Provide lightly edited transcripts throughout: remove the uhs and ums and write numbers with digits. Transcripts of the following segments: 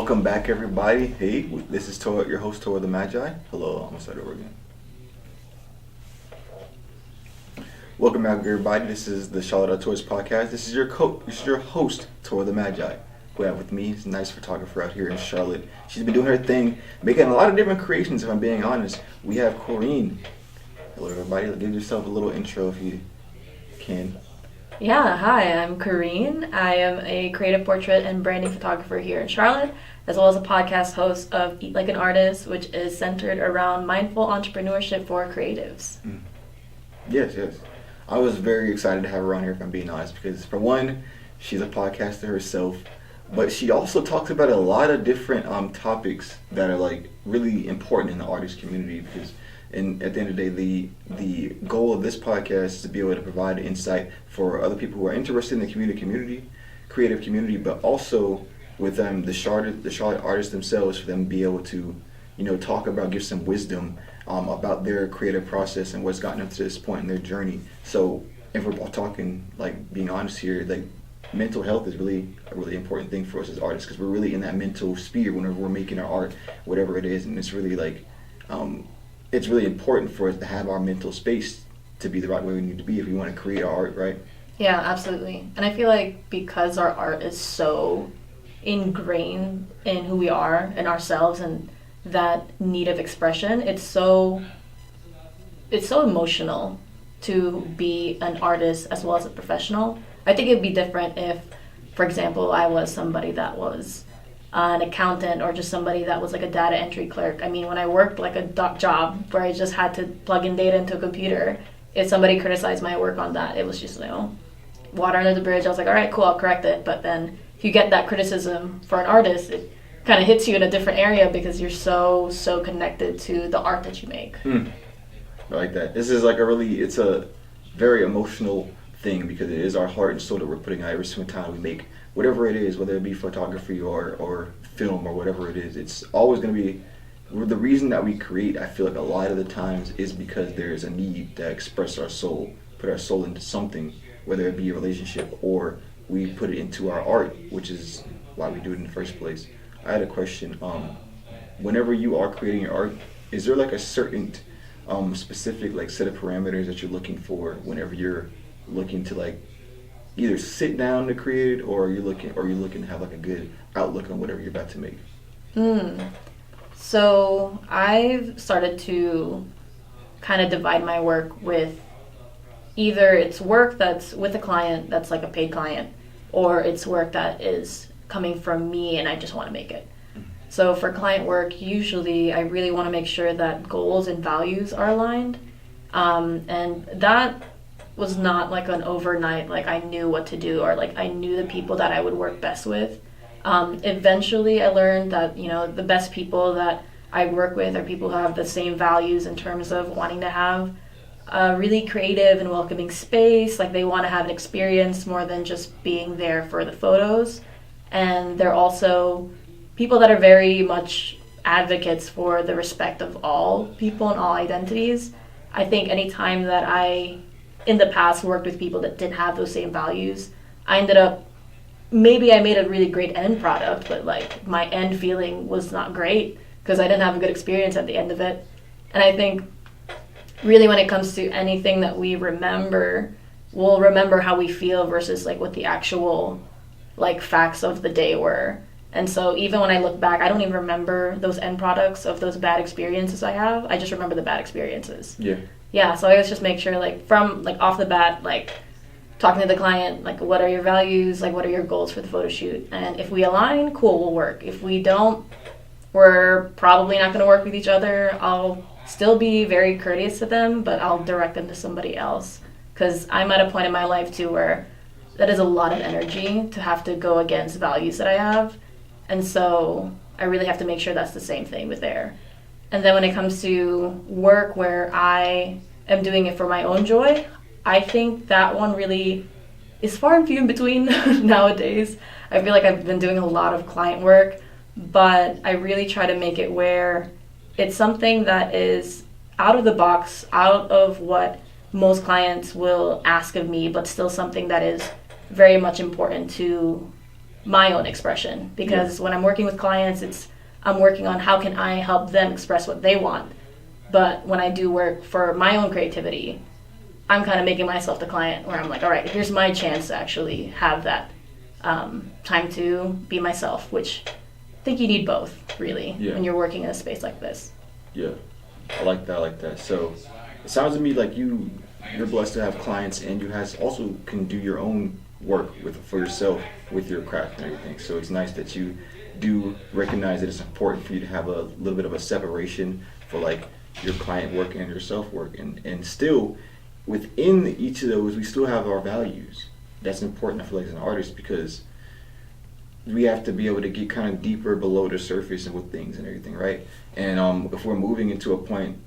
Welcome back, everybody. Hey, this is your host, Tor the Magi. Hello, I'm gonna start over again. Welcome back, everybody. This is the Charlotte Tours podcast. This is your host, Tor the Magi. Who I have with me is a nice photographer out here in Charlotte. She's been doing her thing, making a lot of different creations. If I'm being honest, we have Corine. Hello, everybody. Give yourself a little intro if you can. Yeah, hi, I'm Corine. I am a creative portrait and branding photographer here in Charlotte, as well as a podcast host of Eat Like an Artist, which is centered around mindful entrepreneurship for creatives. Yes. I was very excited to have her on here, if I'm being honest, because for one, she's a podcaster herself, but she also talks about a lot of different topics that are like really important in the artist community, because at the end of the day, the goal of this podcast is to be able to provide insight for other people who are interested in the creative community, but also with the Charlotte artists themselves, for them to be able to, talk about, give some wisdom about their creative process and what's gotten them to this point in their journey. So, if we're all talking, like, being honest here, like, mental health is really a really important thing for us as artists, because we're really in that mental sphere whenever we're making our art, whatever it is, and it's really like, it's really important for us to have our mental space to be the right way we need to be if we want to create our art, right? Yeah, absolutely. And I feel like because our art is so ingrained in who we are and ourselves and that need of expression, it's so emotional to be an artist as well as a professional. I think it'd be different if, for example, I was somebody that was an accountant or just somebody that was like a data entry clerk. I mean, when I worked like a job where I just had to plug in data into a computer, if somebody criticized my work on that, it was just, water under the bridge. I was like, all right, cool, I'll correct it. But then if you get that criticism for an artist, it kind of hits you in a different area because you're so connected to the art that you make. I like that. This is like it's a very emotional thing, because it is our heart and soul that we're putting out every single time we make whatever it is, whether it be photography or film or whatever it is. It's always going to be, the reason that we create, I feel like a lot of the times, is because there's a need to express our soul, put our soul into something, whether it be a relationship or we put it into our art, which is why we do it in the first place. I had a question. Whenever you are creating your art, is there like a certain specific like set of parameters that you're looking for whenever you're looking to like either sit down to create it, or are you looking to have like a good outlook on whatever you're about to make? So I've started to kind of divide my work with either it's work that's with a client that's like a paid client, or it's work that is coming from me and I just want to make it. So for client work, usually I really want to make sure that goals and values are aligned, and that was not like an overnight, like I knew what to do or like I knew the people that I would work best with. Eventually I learned that, the best people that I work with are people who have the same values in terms of wanting to have a really creative and welcoming space. Like they want to have an experience more than just being there for the photos. And they're also people that are very much advocates for the respect of all people and all identities. I think anytime that I in the past worked with people that didn't have those same values, I ended up, maybe I made a really great end product, but like my end feeling was not great because I didn't have a good experience at the end of it. And I think really when it comes to anything that we remember, we'll remember how we feel versus like what the actual like facts of the day were. And so even when I look back, I don't even remember those end products of those bad experiences I have. I just remember the bad experiences. Yeah, so I always just make sure, like, from, like, off the bat, like, talking to the client, like, what are your values, like, what are your goals for the photo shoot? And if we align, cool, we'll work. If we don't, we're probably not going to work with each other. I'll still be very courteous to them, but I'll direct them to somebody else. Because I'm at a point in my life, too, where that is a lot of energy to have to go against values that I have. And so I really have to make sure that's the same thing with there. And then when it comes to work where I am doing it for my own joy, I think that one really is far and few in between nowadays. I feel like I've been doing a lot of client work, but I really try to make it where it's something that is out of the box, out of what most clients will ask of me, but still something that is very much important to my own expression, because when I'm working with clients, I'm working on how can I help them express what they want. But when I do work for my own creativity, I'm kind of making myself the client, where I'm like, all right, here's my chance to actually have that time to be myself, which I think you need both, really, when you're working in a space like this. Yeah, I like that. So it sounds to me like you're blessed to have clients, and you also can do your own work for yourself with your craft and everything. So it's nice that you do recognize that it's important for you to have a little bit of a separation for like your client work and your self work, and still within each of those we still have our values. That's important, I feel like, as an artist, because we have to be able to get kind of deeper below the surface and with things and everything, right? And if we're moving into a point,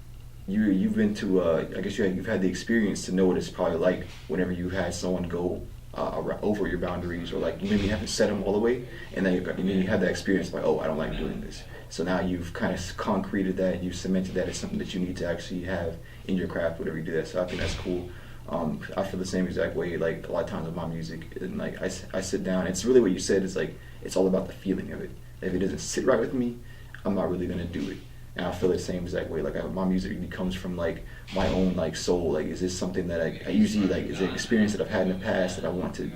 you've been to I guess you've had the experience to know what it's probably like whenever you had someone go over your boundaries, or like you maybe haven't set them all the way, and then you have that experience like, oh, I don't like doing this. So now you've kind of concreted that, you cemented that as something that you need to actually have in your craft, whatever you do that. So I think that's cool. I feel the same exact way, like a lot of times with my music, and like I sit down, it's really what you said, is like it's all about the feeling of it. If it doesn't sit right with me, I'm not really gonna do it. And I feel the same exact way. Like my music really comes from like my own like soul. Like, is this something that I usually like? Is it an experience that I've had in the past that I want to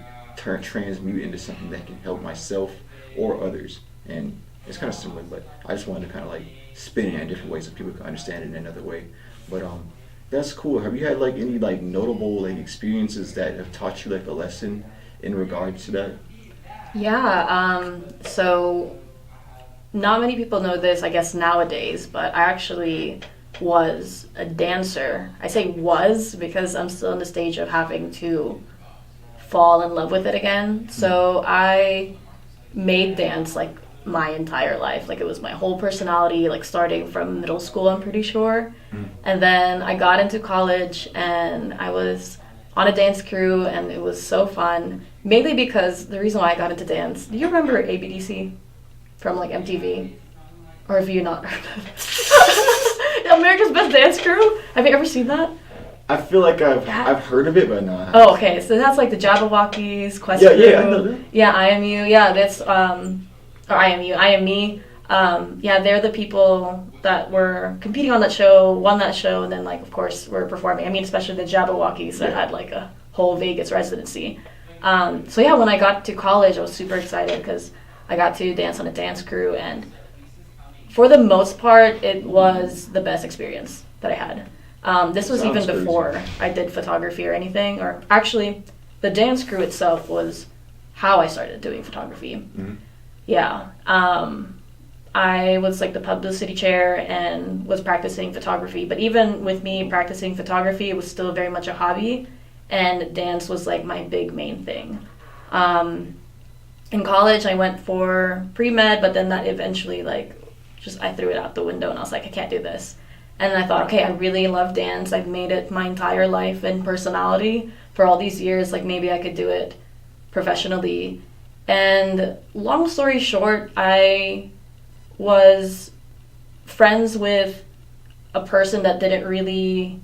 transmute into something that can help myself or others? And it's kind of similar, but I just wanted to kind of like spin it in different ways so people can understand it in another way. But that's cool. Have you had like any like notable like experiences that have taught you like a lesson in regards to that? Yeah. So not many people know this, I guess, nowadays, but I actually was a dancer. I say was because I'm still in the stage of having to fall in love with it again. So I made dance like my entire life. Like, it was my whole personality, like starting from middle school, I'm pretty sure. And then I got into college and I was on a dance crew, and it was so fun. Mainly because the reason why I got into dance, do you remember ABDC from like MTV? Or have you not heard of it? America's Best Dance Crew? Have you ever seen that? I feel like I've heard of it, but no. Oh, okay. So that's like the Jabberwockies, Quest Crew. Yeah, I know that. Yeah, I Am You. Yeah, that's or I Am You. I Am Me. Yeah, they're the people that were competing on that show, won that show, and then like of course were performing. I mean, especially the Jabberwockies that had like a whole Vegas residency. So yeah, when I got to college, I was super excited because I got to dance on a dance crew, and for the most part, it was the best experience that I had. This was even before I did photography or anything, or actually, the dance crew itself was how I started doing photography. Mm-hmm. Yeah. I was like the publicity chair and was practicing photography, but even with me practicing photography, it was still very much a hobby, and dance was like my big main thing. In college, I went for pre-med, but then that eventually I threw it out the window, and I was like, I can't do this. And then I thought, okay, I really love dance. I've made it my entire life and personality for all these years. Like, maybe I could do it professionally. And long story short, I was friends with a person that didn't really,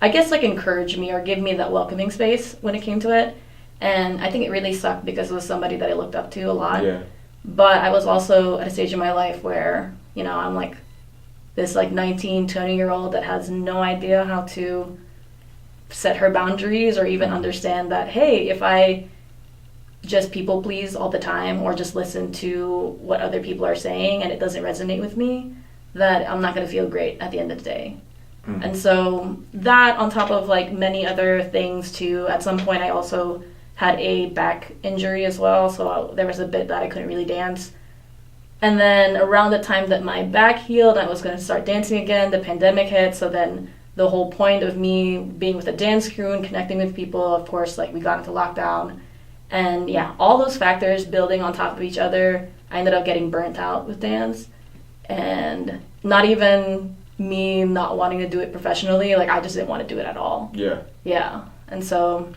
I guess, like encourage me or give me that welcoming space when it came to it. And I think it really sucked because it was somebody that I looked up to a lot. Yeah. But I was also at a stage in my life where, you know, I'm like this like 19, 20-year-old that has no idea how to set her boundaries or even understand that, hey, if I just people please all the time or just listen to what other people are saying and it doesn't resonate with me, that I'm not going to feel great at the end of the day. Mm-hmm. And so that, on top of like many other things too, at some point I also had a back injury as well, so there was a bit that I couldn't really dance. And then around the time that my back healed, I was going to start dancing again, the pandemic hit, so then the whole point of me being with a dance crew and connecting with people, of course, like we got into lockdown. And yeah, all those factors building on top of each other, I ended up getting burnt out with dance. And not even me not wanting to do it professionally, like I just didn't want to do it at all. Yeah. Yeah. And so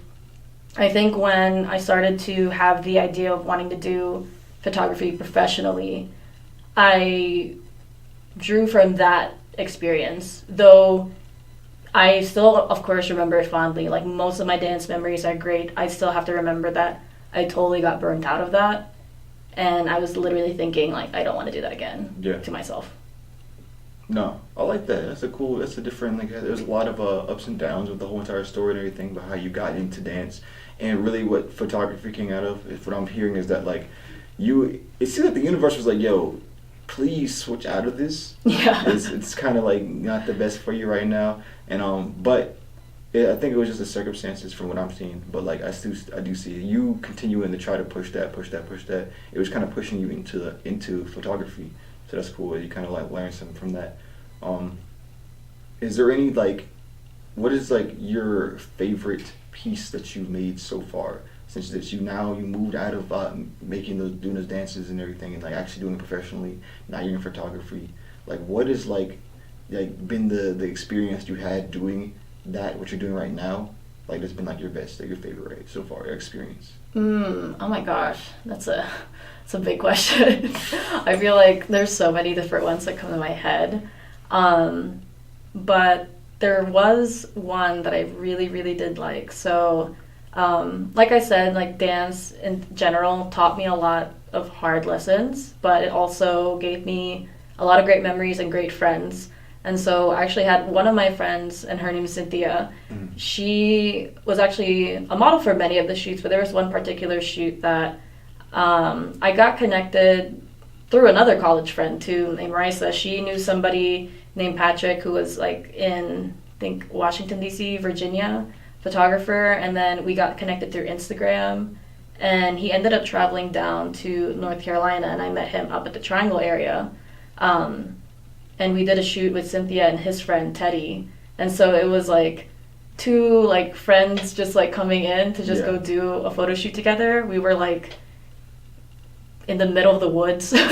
I think when I started to have the idea of wanting to do photography professionally, I drew from that experience, though I still, of course, remember it fondly. Like, most of my dance memories are great. I still have to remember that I totally got burnt out of that. and I was literally thinking like I don't want to do that again Yeah. to myself. No, I like that. That's a different, like, there's a lot of ups and downs with the whole entire story and everything, but how you got into dance. And really what photography came out of, if what I'm hearing is that, like, it seems like the universe was like, yo, please switch out of this. Yeah. It's kind of, like, not the best for you right now. And, but I think it was just the circumstances from what I'm seeing. But, like, I do see you continuing to try to push that. It was kind of pushing you into photography. So that's cool. You kind of like learn something from that. Is there any like, what is like your favorite piece that you've made so far? Since that you moved out of doing those dances and everything, and like actually doing it professionally. Now you're in photography. Like, what is like been the experience you had doing that? What you're doing right now? Like, that's been like your best, like your favorite, right, so far, your experience. Oh my gosh, that's a big question. I feel like there's so many different ones that come to my head. But there was one that I really, really did like. So, like I said, like dance in general taught me a lot of hard lessons, but it also gave me a lot of great memories and great friends. And so I actually had one of my friends, and her name is Cynthia. Mm-hmm. She was actually a model for many of the shoots, but there was one particular shoot that I got connected through another college friend too, named Marisa. She knew somebody named Patrick who was like in, I think, Washington, D.C., Virginia, photographer. And then we got connected through Instagram. And he ended up traveling down to North Carolina, and I met him up at the Triangle area. And we did a shoot with Cynthia and his friend Teddy. And so it was like two like friends just like coming in to just go do a photo shoot together. We were like in the middle of the woods. Middle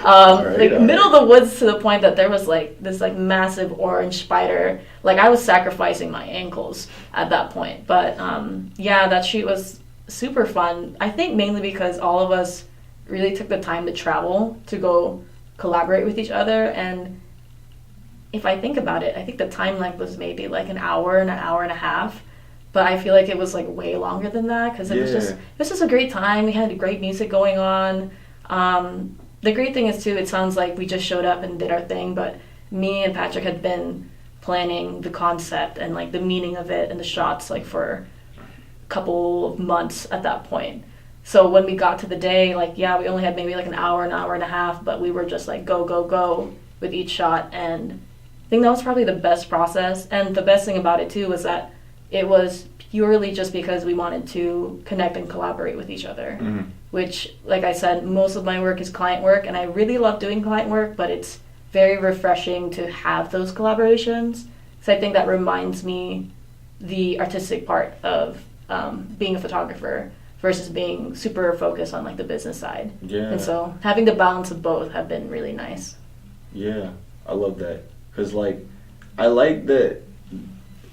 of the woods to the point that there was like this like massive orange spider. Like I was sacrificing my ankles at that point. But that shoot was super fun. I think mainly because all of us really took the time to travel to go collaborate with each other. And if I think about it, I think the time length was maybe like an hour and a half, but I feel like it was like way longer than that because it was just a great time. We had great music going on. The great thing is too, it sounds like we just showed up and did our thing, but me and Patrick had been planning the concept and like the meaning of it and the shots like for a couple of months at that point. So when we got to the day, like, we only had maybe like an hour and a half, but we were just like, go with each shot. And I think that was probably the best process. And the best thing about it too was that it was purely just because we wanted to connect and collaborate with each other, which, like I said, most of my work is client work, and I really love doing client work, but it's very refreshing to have those collaborations. So I think that reminds me the artistic part of being a photographer versus being super focused on like the business side. Yeah. And so having the balance of both have been really nice. Yeah, I love that. Cause like, I like that,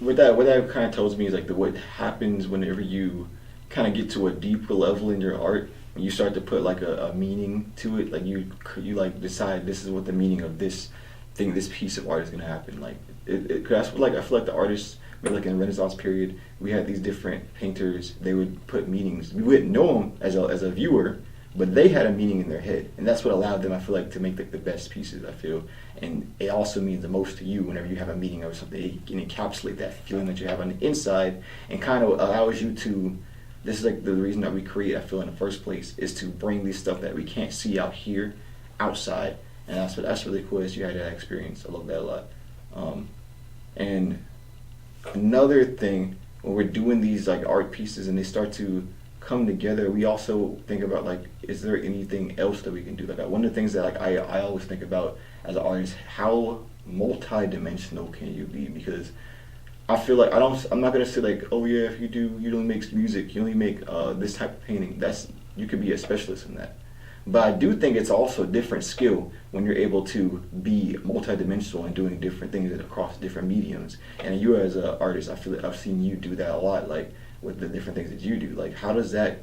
what that kind of tells me is like what happens whenever you kind of get to a deeper level in your art, when you start to put like a meaning to it, like you like decide this is what the meaning of this thing, this piece of art is gonna happen. Like, cause I feel like the artists, maybe like in the Renaissance period, we had these different painters. They would put meanings. We wouldn't know them as a viewer, but they had a meaning in their head, and that's what allowed them, I feel like, to make like the best pieces. I feel, and it also means the most to you whenever you have a meaning of something. It can encapsulate that feeling that you have on the inside, and kind of allows you to. This is like the reason that we create, I feel, in the first place, is to bring this stuff that we can't see out here, outside, and that's really cool that you had that experience. I love that a lot. And another thing, when we're doing these like art pieces and they start to come together, we also think about like, is there anything else that we can do? Like one of the things that like I always think about as an artist, how multi-dimensional can you be? Because I feel like I'm not gonna say like, oh yeah, if you don't make music, you only make this type of painting. You could be a specialist in that. But I do think it's also a different skill when you're able to be multidimensional and doing different things across different mediums. And you as an artist, I feel like I've seen you do that a lot, like with the different things that you do. Like, how does that?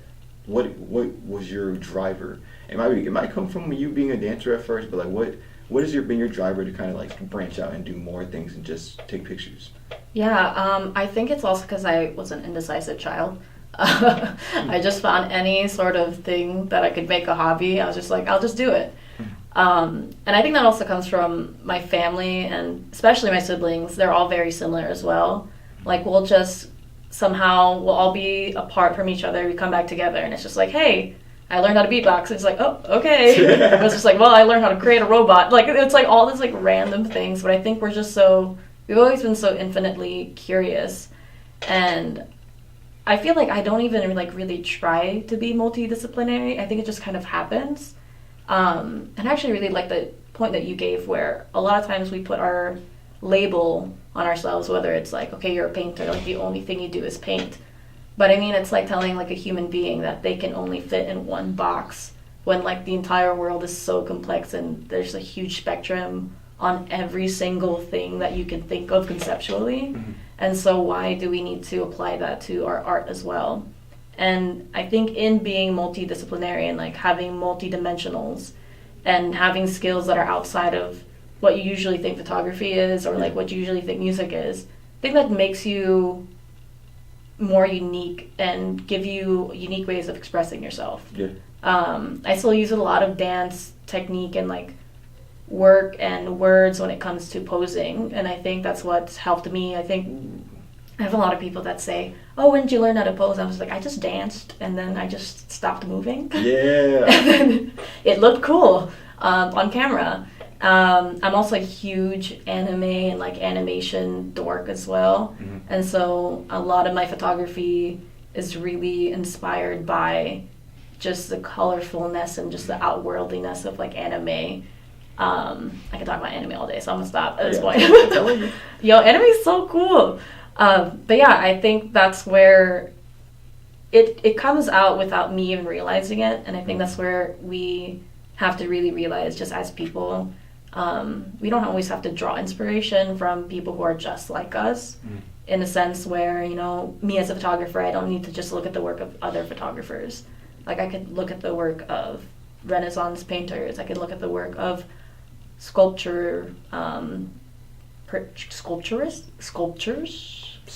What was your driver? It might come from you being a dancer at first, but like what has been your driver to kind of like branch out and do more things and just take pictures? Yeah, I think it's also because I was an indecisive child. I just found any sort of thing that I could make a hobby. I was just like, I'll just do it. And I think that also comes from my family, and especially my siblings. They're all very similar as well. Like, we'll all be apart from each other. We come back together, and it's just like, hey, I learned how to beatbox. It's like, oh, okay. It was just like, well, I learned how to create a robot. Like, it's like all these like random things. But I think we've always been so infinitely curious. And I feel like I don't even like really try to be multidisciplinary. I think it just kind of happens. And I actually really like the point that you gave, where a lot of times we put our label on ourselves, whether it's like, okay, you're a painter, like the only thing you do is paint. But I mean, it's like telling like a human being that they can only fit in one box, when like the entire world is so complex and there's a huge spectrum on every single thing that you can think of conceptually. Mm-hmm. And so why do we need to apply that to our art as well? And I think in being multidisciplinary and like having multidimensionals and having skills that are outside of what you usually think photography is, or like what you usually think music is, I think that makes you more unique and give you unique ways of expressing yourself. Yeah. I still use a lot of dance technique and like work and words when it comes to posing, and I think that's what's helped me. I think I have a lot of people that say, oh, when did you learn how to pose? I was like, I just danced, and then I just stopped moving. Yeah. And then it looked cool on camera. I'm also a huge anime and like animation dork as well. Mm-hmm. And so a lot of my photography is really inspired by just the colorfulness and just the outworldliness of like anime. I can talk about anime all day, so I'm gonna stop at this point. Yo, anime is so cool. But yeah, I think that's where it comes out without me even realizing it. And I think that's where we have to really realize, just as people, we don't always have to draw inspiration from people who are just like us, in a sense where, you know, me as a photographer, I don't need to just look at the work of other photographers. Like, I could look at the work of Renaissance painters. I could look at the work of sculptures.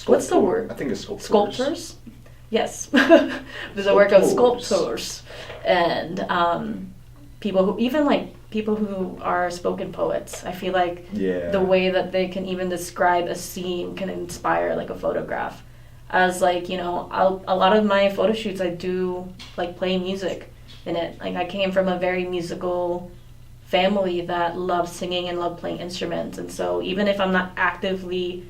What's the word? I think it's sculptors. Sculptors? Yes. There's a work of sculptors. And people who are spoken poets. I feel like the way that they can even describe a scene can inspire like a photograph. As like, you know, a lot of my photo shoots, I do like play music in it. Like, I came from a very musical family that loved singing and loved playing instruments. And so even if I'm not actively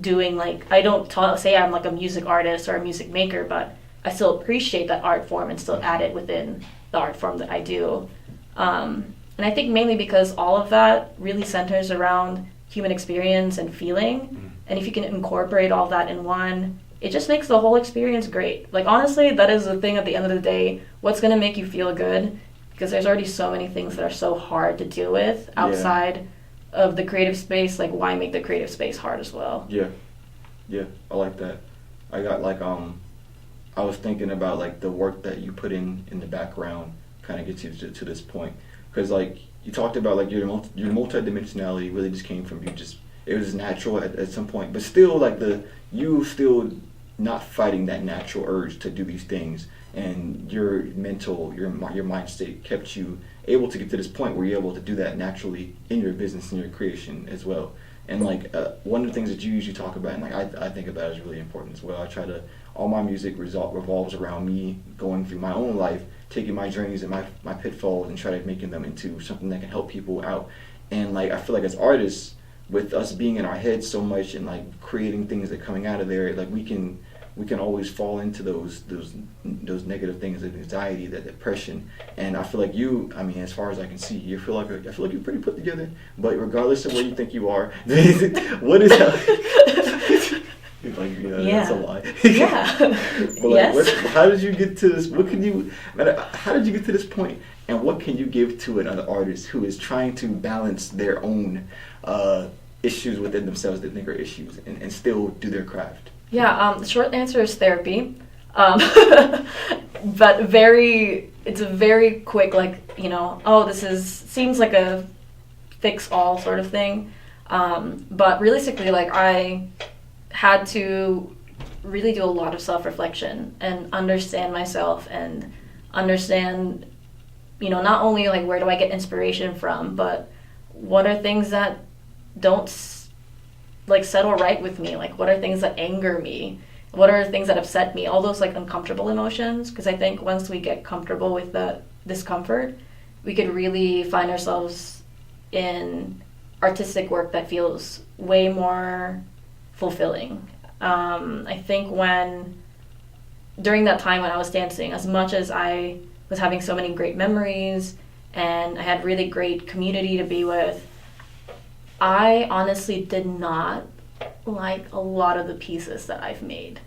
doing like, I don't say I'm like a music artist or a music maker, but I still appreciate that art form and still add it within the art form that I do. And I think mainly because all of that really centers around human experience and feeling. And if you can incorporate all that in one, it just makes the whole experience great. Like, honestly, that is the thing at the end of the day. What's going to make you feel good? Because there's already so many things that are so hard to deal with outside of the creative space. Like, why make the creative space hard as well? Yeah, I like that. I got like I was thinking about like the work that you put in the background kind of gets you to this point, because like you talked about like your multidimensionality really just came from you, just it was natural at some point, but still like you still not fighting that natural urge to do these things, and your mind state kept you able to get to this point where you're able to do that naturally in your business and your creation as well. And like one of the things that you usually talk about, and like I think about is really important as well. I try to, all my music revolves around me going through my own life, taking my journeys and my pitfalls and try to making them into something that can help people out. And like I feel like as artists, with us being in our heads so much and like creating things that are coming out of there, like we can always fall into those negative things, like anxiety, that depression. And I feel like you, I mean, as far as I can see, I feel like you're pretty put together. But regardless of where you think you are, what is that? Like, that's a lie. Yeah. But like, how did you get to this? How did you get to this point? And what can you give to another artist who is trying to balance their own issues within themselves that think are issues and still do their craft? Yeah, the short answer is therapy. But it's a very quick, like, you know, seems like a fix-all sort of thing. But realistically, like, I had to really do a lot of self-reflection and understand myself and understand, you know, not only like where do I get inspiration from, but what are things that don't like settle right with me, like what are things that anger me, what are things that upset me, all those like uncomfortable emotions. Because I think once we get comfortable with the discomfort, we could really find ourselves in artistic work that feels way more fulfilling. I think during that time when I was dancing, as much as I was having so many great memories and I had really great community to be with, I honestly did not like a lot of the pieces that I've made.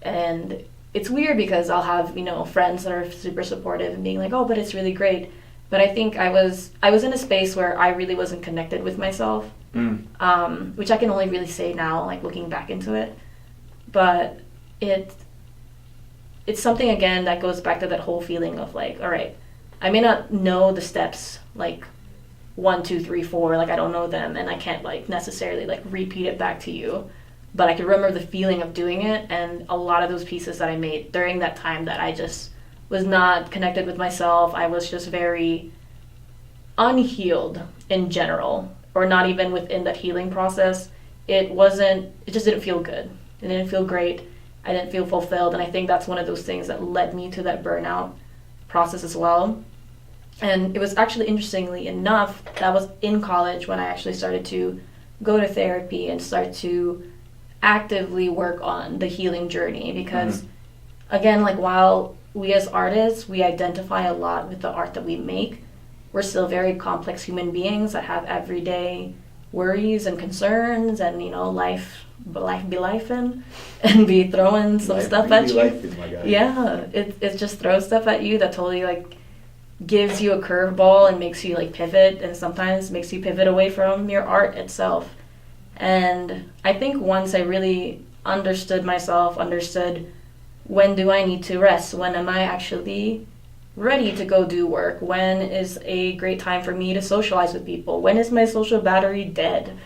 And it's weird because I'll have, you know, friends that are super supportive and being like, oh, but it's really great. But I think I was in a space where I really wasn't connected with myself, which I can only really say now, like looking back into it. But it's something, again, that goes back to that whole feeling of like, all right, I may not know the steps, like 1, 2, 3, 4, like I don't know them, and I can't like necessarily like repeat it back to you, but I can remember the feeling of doing it. And a lot of those pieces that I made during that time that I just was not connected with myself, I was just very unhealed in general, or not even within that healing process. It just didn't feel good. It didn't feel great. I didn't feel fulfilled. And I think that's one of those things that led me to that burnout process as well. And it was actually, interestingly enough, that was in college when I actually started to go to therapy and start to actively work on the healing journey. Because again, like while we as artists, we identify a lot with the art that we make, we're still very complex human beings that have everyday worries and concerns, and, you know, life be lifing and be throwing some stuff at you. Life, my guy. Yeah, it just throws stuff at you that totally like gives you a curveball and makes you like pivot, and sometimes makes you pivot away from your art itself. And I think once I really understood myself, understood when do I need to rest, when am I actually ready to go do work, when is a great time for me to socialize with people, when is my social battery dead,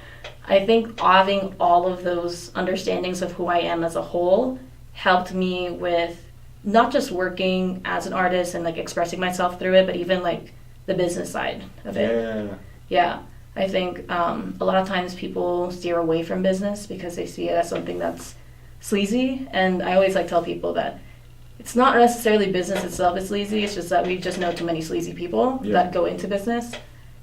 I think having all of those understandings of who I am as a whole helped me with not just working as an artist and like expressing myself through it, but even like the business side of it. Yeah. I think a lot of times people steer away from business because they see it as something that's sleazy. And I always like tell people that it's not necessarily business itself is sleazy. It's just that we just know too many sleazy people that go into business.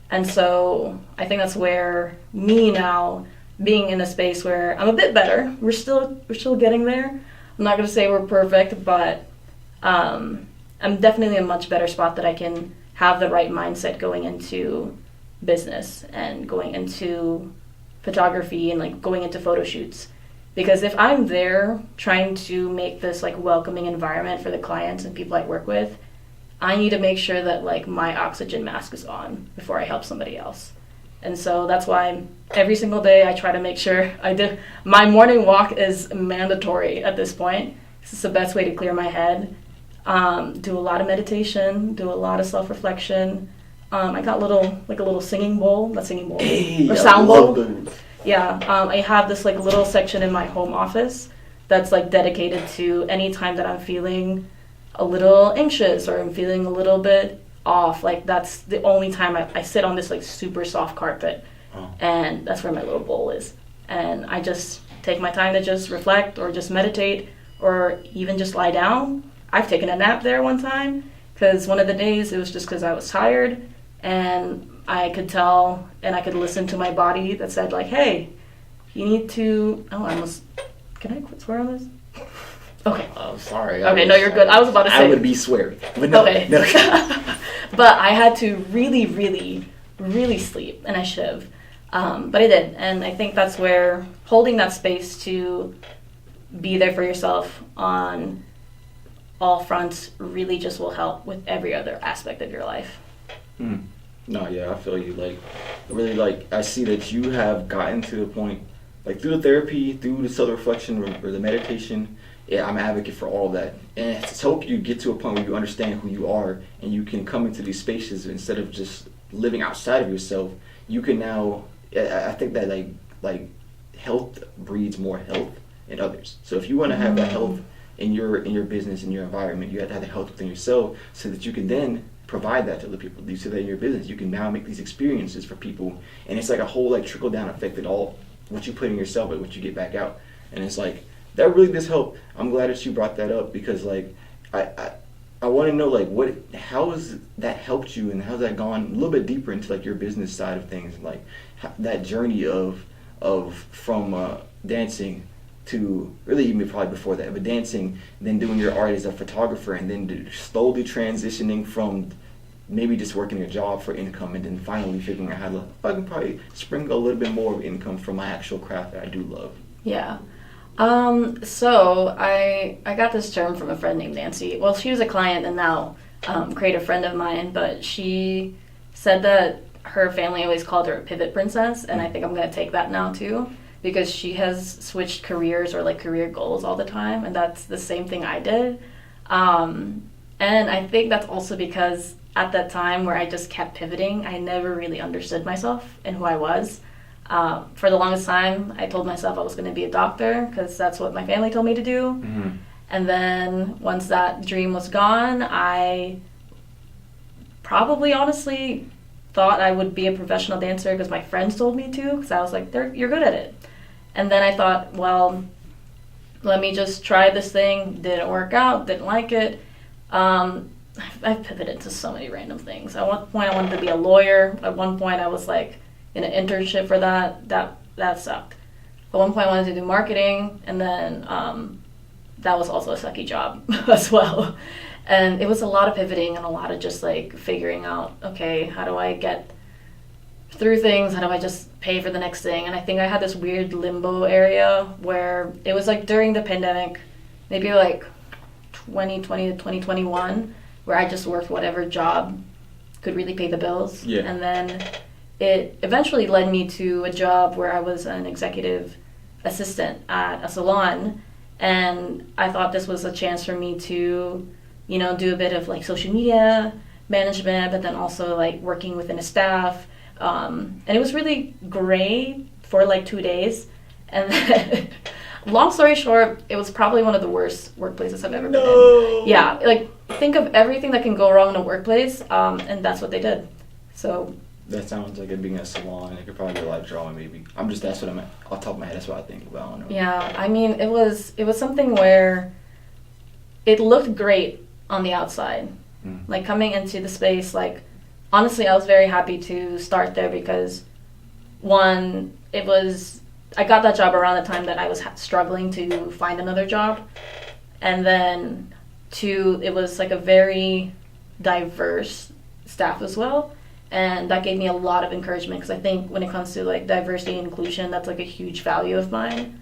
And so I think that's where me now, being in a space where I'm a bit better, we're still getting there. I'm not going to say we're perfect, but I'm definitely in a much better spot that I can have the right mindset going into business and going into photography and like going into photo shoots. Because if I'm there trying to make this like welcoming environment for the clients and people I work with, I need to make sure that like my oxygen mask is on before I help somebody else. And so that's why every single day I try to make sure I do. My morning walk is mandatory at this point. This is the best way to clear my head. Do a lot of meditation, do a lot of self-reflection. I got a little singing bowl, not singing bowl, or sound bowl. Yeah, I have this like little section in my home office that's like dedicated to any time that I'm feeling a little anxious or I'm feeling a little bit off. Like that's the only time I sit on this like super soft carpet, and that's where my little bowl is. And I just take my time to just reflect or just meditate or even just lie down. I've taken a nap there one time because one of the days it was just because I was tired, and I could tell and I could listen to my body that said like, hey, you need to, can I quit swearing on this? Okay. Oh, sorry. Okay, no, you're good. I was about to say. I would be swearing. But no, okay. No. But I had to really, really, really sleep, and I should have. But I did. And I think that's where holding that space to be there for yourself on all fronts really just will help with every other aspect of your life. No, yeah, I feel you. Like, really, like, I see that you have gotten to the point, like, through the therapy, through the self-reflection or the meditation. Yeah, I'm an advocate for all of that. And to help you get to a point where you understand who you are and you can come into these spaces instead of just living outside of yourself. You can now, I think that, like health breeds more health in others. So if you want to have that health in your business, in your environment, you have to have the health within yourself so that you can then provide that to other people. You see that in your business, you can now make these experiences for people, and it's like a whole like trickle down effect that all what you put in yourself and what you get back out. And it's like that really does help. I'm glad that you brought that up because like I want to know like how has that helped you and how's that gone a little bit deeper into like your business side of things, like that journey of from dancing to really even probably before that, but dancing, then doing your art as a photographer, and then slowly transitioning from maybe just working a job for income, and then finally figuring out how to I can probably sprinkle a little bit more of income from my actual craft that I do love. Yeah. So I got this term from a friend named Nancy. Well, she was a client and now creative friend of mine, but she said that her family always called her a pivot princess, and I think I'm going to take that now too, because she has switched careers or like career goals all the time, and that's the same thing I did. And I think that's also because at that time where I just kept pivoting, I never really understood myself and who I was. For the longest time, I told myself I was going to be a doctor because that's what my family told me to do. Mm-hmm. And then once that dream was gone, I probably honestly thought I would be a professional dancer because my friends told me to, because I was like, you're good at it. And then I thought, well, let me just try this thing. Didn't work out, didn't like it. I've pivoted to so many random things. At one point I wanted to be a lawyer. At one point I was like in an internship for that sucked. At one point I wanted to do marketing, and then that was also a sucky job as well. And it was a lot of pivoting and a lot of just like figuring out, okay, how do I get through things? How do I just pay for the next thing? And I think I had this weird limbo area where it was like during the pandemic, maybe like 2020 to 2021, where I just worked whatever job could really pay the bills. Yeah. And then it eventually led me to a job where I was an executive assistant at a salon, and I thought this was a chance for me to, you know, do a bit of like social media management, but then also like working within a staff. And it was really great for like 2 days. And then, long story short, it was probably one of the worst workplaces I've ever been in. Yeah, like think of everything that can go wrong in a workplace, and that's what they did. So that sounds like it being a salon. It could probably be a lot of drawing, maybe. That's what I'm off the top of my head. That's what I think. But I don't know. Yeah, I mean, it was something where it looked great on the outside. Like coming into the space, like honestly, I was very happy to start there because one, I got that job around the time that I was struggling to find another job, and then two, it was like a very diverse staff as well. And that gave me a lot of encouragement because I think when it comes to like diversity and inclusion, that's like a huge value of mine.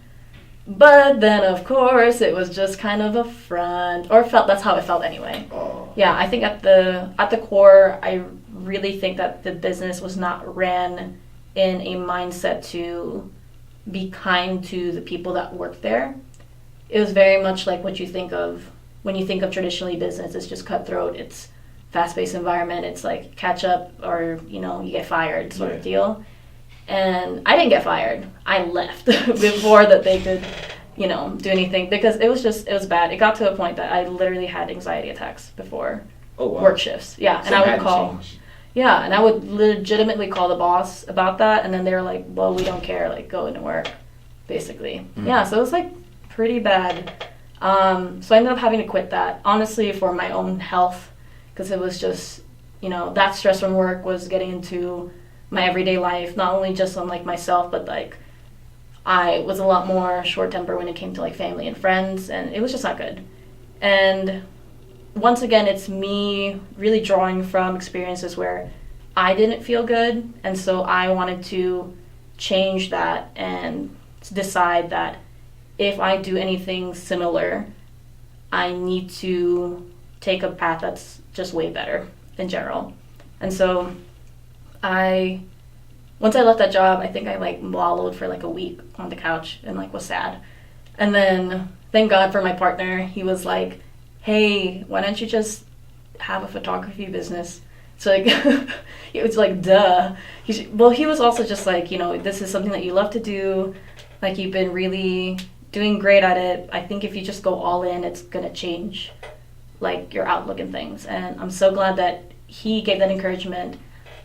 But then of course it was just kind of a front, or that's how it felt anyway. Oh. Yeah, I think at the core, I really think that the business was not ran in a mindset to be kind to the people that worked there. It was very much like what you think of when you think of traditionally business. It's just cutthroat. It's fast-paced environment. It's like catch up or, you know, you get fired sort of deal. And I didn't get fired. I left before that they could, you know, do anything, because it was bad. It got to a point that I literally had anxiety attacks before work shifts. Yeah, and I would call. Yeah, and I would legitimately call the boss about that, and then they were like, well, we don't care, like, go into work, basically. Mm-hmm. Yeah, so it was, like, pretty bad. So I ended up having to quit that, honestly, for my own health, because it was just, you know, that stress from work was getting into my everyday life, not only just on, like, myself, but, like, I was a lot more short-tempered when it came to, like, family and friends, and it was just not good. And once again, it's me really drawing from experiences where I didn't feel good, and so I wanted to change that and decide that if I do anything similar, I need to take a path that's just way better in general. And so once I left that job, I think I like wallowed for like a week on the couch and like was sad. And then thank God for my partner. He was like, hey, why don't you just have a photography business? So like, it was like, duh. He was also just like, you know, this is something that you love to do. Like, you've been really doing great at it. I think if you just go all in, it's gonna change like your outlook and things. And I'm so glad that he gave that encouragement.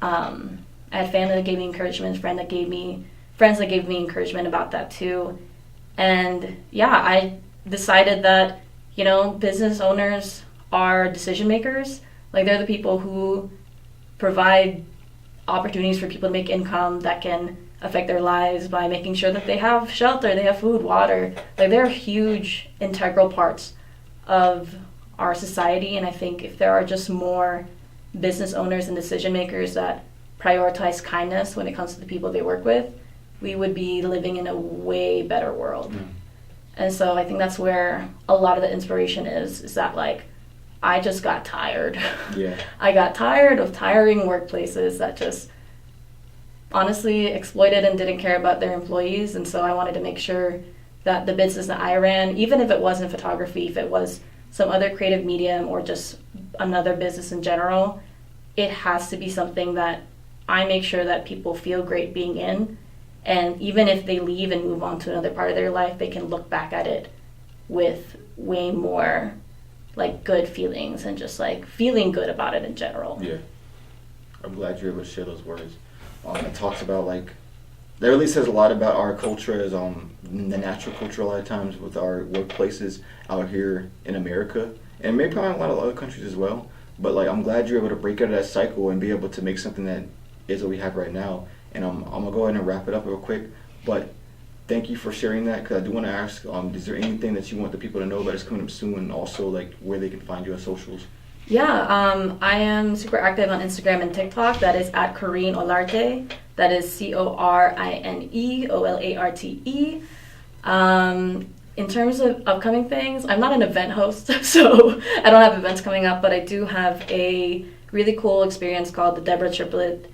I had family that gave me encouragement, friends that gave me encouragement about that too. And yeah, I decided that, you know, business owners are decision makers. Like, they're the people who provide opportunities for people to make income that can affect their lives by making sure that they have shelter, they have food, water. Like, they're huge integral parts of our society. And I think if there are just more business owners and decision makers that prioritize kindness when it comes to the people they work with, we would be living in a way better world. And so I think that's where a lot of the inspiration is that, like, I just got tired. Yeah. I got tired of tiring workplaces that just honestly exploited and didn't care about their employees. And so I wanted to make sure that the business that I ran, even if it wasn't photography, if it was some other creative medium or just another business in general, it has to be something that I make sure that people feel great being in. And even if they leave and move on to another part of their life, they can look back at it with way more like good feelings and just like feeling good about it in general. Yeah. I'm glad you're able to share those words. It talks about, like, that really says a lot about our culture as the natural culture a lot of times with our workplaces out here in America, and maybe probably in a lot of other countries as well. But like, I'm glad you're able to break out of that cycle and be able to make something that is what we have right now. And I'm gonna go ahead and wrap it up real quick. But thank you for sharing that, because I do want to ask, is there anything that you want the people to know about that's coming up soon, and also like where they can find you on socials? Yeah, I am super active on Instagram and TikTok. That is at Corine Olarte. That is CorineOlarte. In terms of upcoming things, I'm not an event host, so I don't have events coming up, but I do have a really cool experience called the Deborah Triplett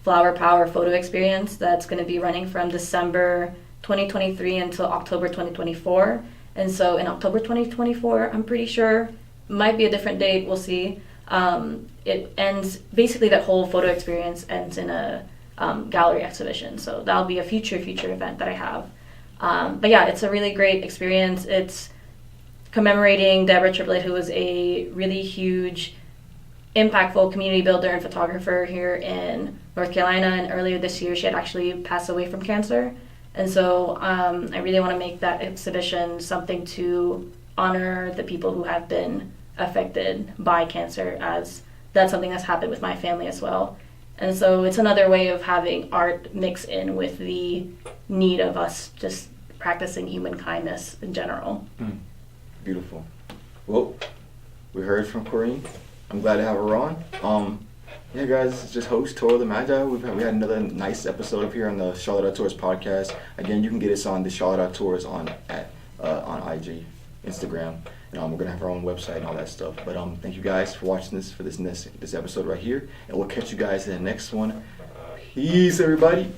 Flower Power Photo Experience that's going to be running from December 2023 until October 2024. And so in October 2024, I'm pretty sure, might be a different date, we'll see. It ends, basically that whole photo experience ends in a gallery exhibition. So that'll be a future event that I have. But yeah, it's a really great experience. It's commemorating Deborah Triplett, who was a really huge, impactful community builder and photographer here in North Carolina. And earlier this year, she had actually passed away from cancer. And so I really want to make that exhibition something to honor the people who have been affected by cancer, as that's something that's happened with my family as well. And so it's another way of having art mix in with the need of us just practicing human kindness in general. Beautiful. Well, we heard from Corine. I'm glad to have her on. Yeah, guys, it's just host Toro the Magi. We had another nice episode up here on the Charlotte Outdoors podcast. Again, you can get us on the Charlotte Outdoors on IG, Instagram. We're gonna have our own website and all that stuff. But thank you guys for watching this episode right here, and we'll catch you guys in the next one. Peace, everybody.